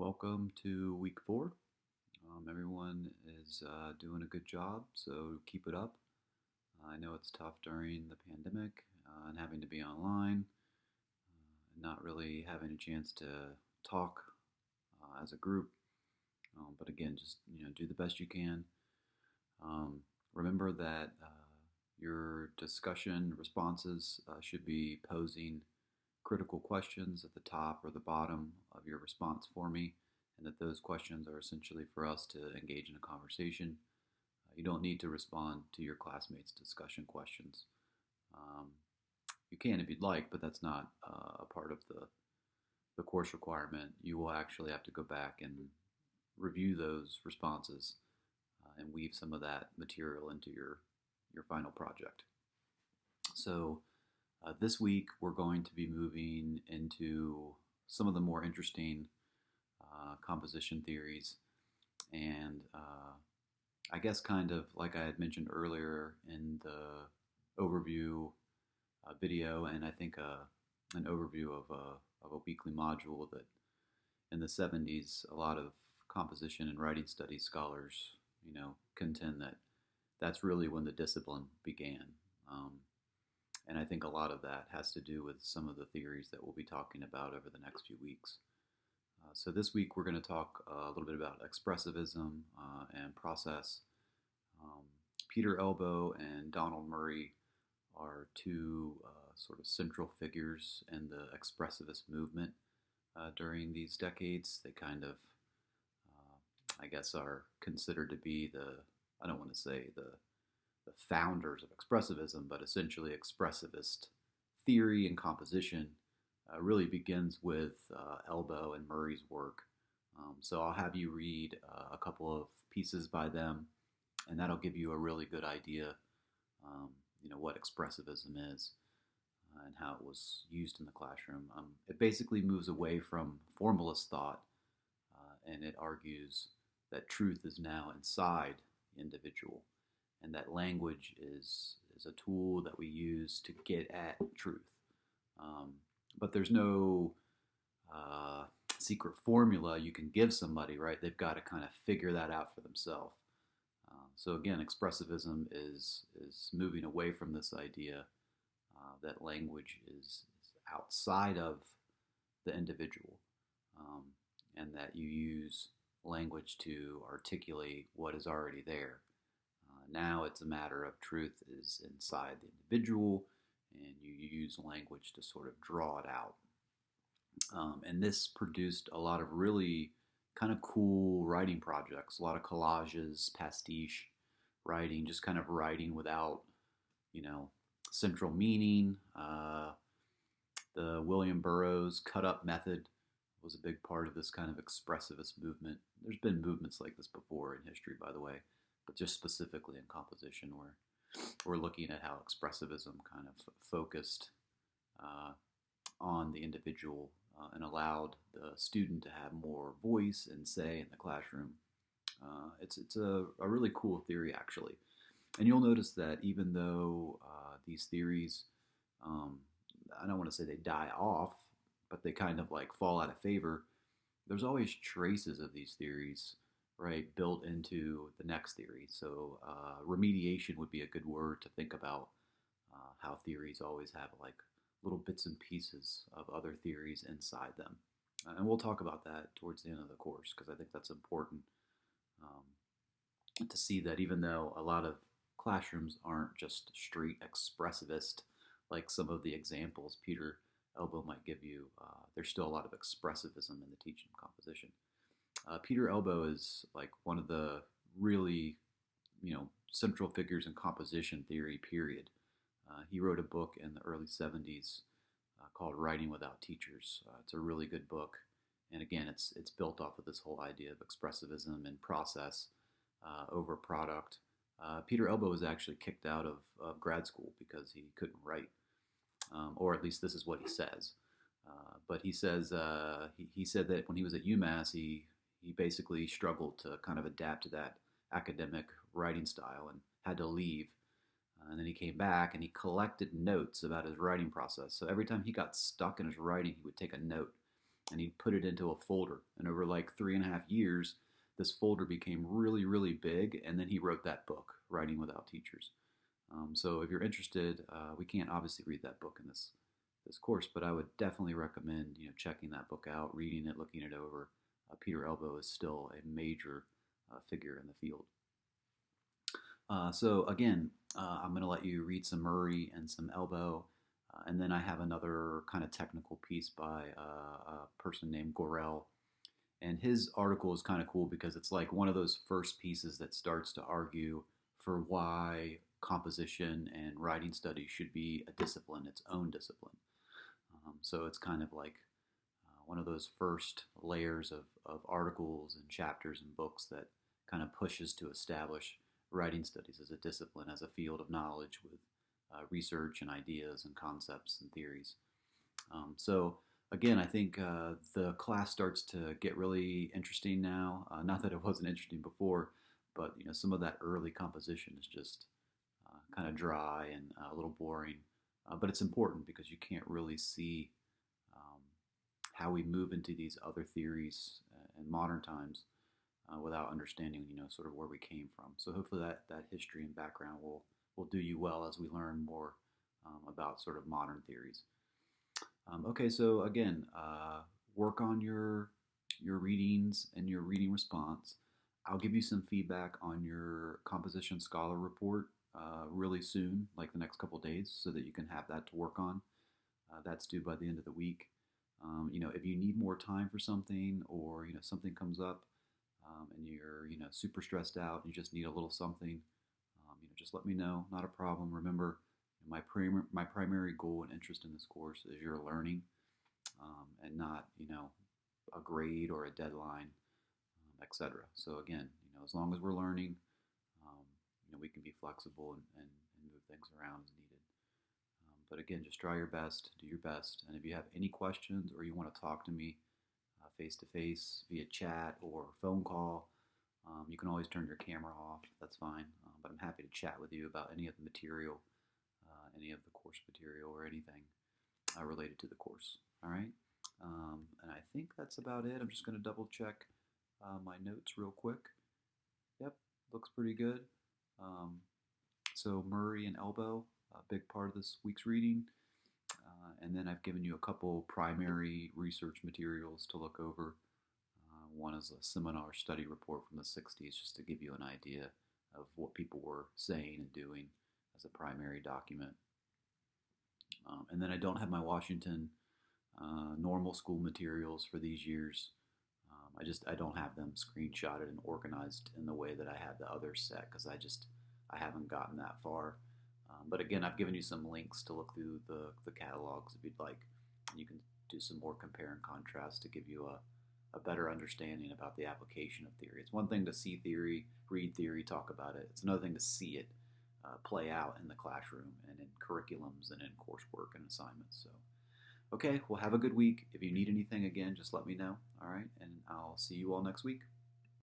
Welcome to week 4. Everyone is doing a good job, so keep it up. I know it's tough during the pandemic and having to be online and not really having a chance to talk as a group. But again, just do the best you can. Um, Remember that your discussion responses should be posing critical questions at the top or the bottom of your response for me, and that those questions are essentially for us to engage in a conversation. You don't need to respond to your classmates' discussion questions. Um, you can if you'd like, but that's not a part of the course requirement. You will actually have to go back and review those responses and weave some of that material into your final project. So this week, we're going to be moving into some of the more interesting composition theories. And I guess, kind of like I had mentioned earlier in the overview video, and I think an overview of a weekly module, that in the 70s, a lot of composition and writing studies scholars, contend that that's really when the discipline began. Um, And I think a lot of that has to do with some of the theories that we'll be talking about over the next few weeks. So this week we're going to talk a little bit about expressivism and process. Um, Peter Elbow and Donald Murray are two sort of central figures in the expressivist movement during these decades. They kind of, I guess, are considered to be I don't want to say the founders of expressivism, but essentially expressivist theory and composition really begins with Elbow and Murray's work. So I'll have you read a couple of pieces by them, and that'll give you a really good idea, what expressivism is and how it was used in the classroom. It basically moves away from formalist thought, and it argues that truth is now inside the individual, and that language is a tool that we use to get at truth. Um, but there's no secret formula you can give somebody, right? They've got to kind of figure that out for themselves. So again, expressivism is moving away from this idea that language is outside of the individual, um, and that you use language to articulate what is already there. Now it's a matter of truth is inside the individual, and you use language to sort of draw it out. And this produced a lot of really kind of cool writing projects, a lot of collages, pastiche writing, just kind of writing without, you know, central meaning. The William Burroughs cut up method was a big part of this kind of expressivist movement. There's been movements like this before in history, by the way, but just specifically in composition, where we're looking at how expressivism kind of focused uh, on the individual and allowed the student to have more voice and say in the classroom. It's a really cool theory, actually. And you'll notice that even though these theories, um, I don't want to say they die off, but they kind of like fall out of favor, there's always traces of these theories, right, built into the next theory. So remediation would be a good word to think about how theories always have like little bits and pieces of other theories inside them. And we'll talk about that towards the end of the course because I think that's important to see that even though a lot of classrooms aren't just straight expressivist, like some of the examples Peter Elbow might give you, there's still a lot of expressivism in the teaching of composition. Peter Elbow is like one of the really, central figures in composition theory, period. He wrote a book in the early 70s called Writing Without Teachers. It's a really good book. And again, it's built off of this whole idea of expressivism and process over product. Peter Elbow was actually kicked out of grad school because he couldn't write, or at least this is what he says. But he says he said that when he was at UMass, he basically struggled to kind of adapt to that academic writing style and had to leave. And then he came back and he collected notes about his writing process. So every time he got stuck in his writing, he would take a note and he'd put it into a folder. And over like 3.5 years, this folder became really, really big. And then he wrote that book, Writing Without Teachers. So if you're interested, we can't obviously read that book in this course, but I would definitely recommend checking that book out, reading it, looking it over. Peter Elbow is still a major figure in the field. So again, I'm going to let you read some Murray and some Elbow, and then I have another kind of technical piece by a person named Gorel. And his article is kind of cool because it's like one of those first pieces that starts to argue for why composition and writing studies should be a discipline, its own discipline. So it's kind of like one of those first layers of articles and chapters and books that kind of pushes to establish writing studies as a discipline, as a field of knowledge with research and ideas and concepts and theories. So again, I think the class starts to get really interesting now. Not that it wasn't interesting before, but some of that early composition is just kind of dry and a little boring. But it's important because you can't really see how we move into these other theories in modern times without understanding, sort of where we came from. So hopefully that history and background will do you well as we learn more about sort of modern theories. Okay, so again, work on your readings and your reading response. I'll give you some feedback on your composition scholar report really soon, like the next couple days, so that you can have that to work on. That's due by the end of the week. If you need more time for something, or something comes up, and you're super stressed out, and you just need a little something, just let me know. Not a problem. Remember, my primary goal and interest in this course is your learning, and not a grade or a deadline, etc. So again, as long as we're learning, we can be flexible and move things around as needed. But again, just try your best, do your best, and if you have any questions or you want to talk to me face to face via chat or phone call, you can always turn your camera off. That's fine. But I'm happy to chat with you about any of the material, any of the course material, or anything related to the course. All right. And I think that's about it. I'm just going to double check my notes real quick. Yep, looks pretty good. So Murray and Elbow, a big part of this week's reading. And then I've given you a couple primary research materials to look over. One is a seminar study report from the 60s, just to give you an idea of what people were saying and doing as a primary document. And then I don't have my Washington normal school materials for these years. I don't have them screenshotted and organized in the way that I have the other set, because I haven't gotten that far. But again, I've given you some links to look through the catalogs if you'd like. You can do some more compare and contrast to give you a better understanding about the application of theory. It's one thing to see theory, read theory, talk about it. It's another thing to see it play out in the classroom and in curriculums and in coursework and assignments. So, okay, well, have a good week. If you need anything, again, just let me know. All right, and I'll see you all next week.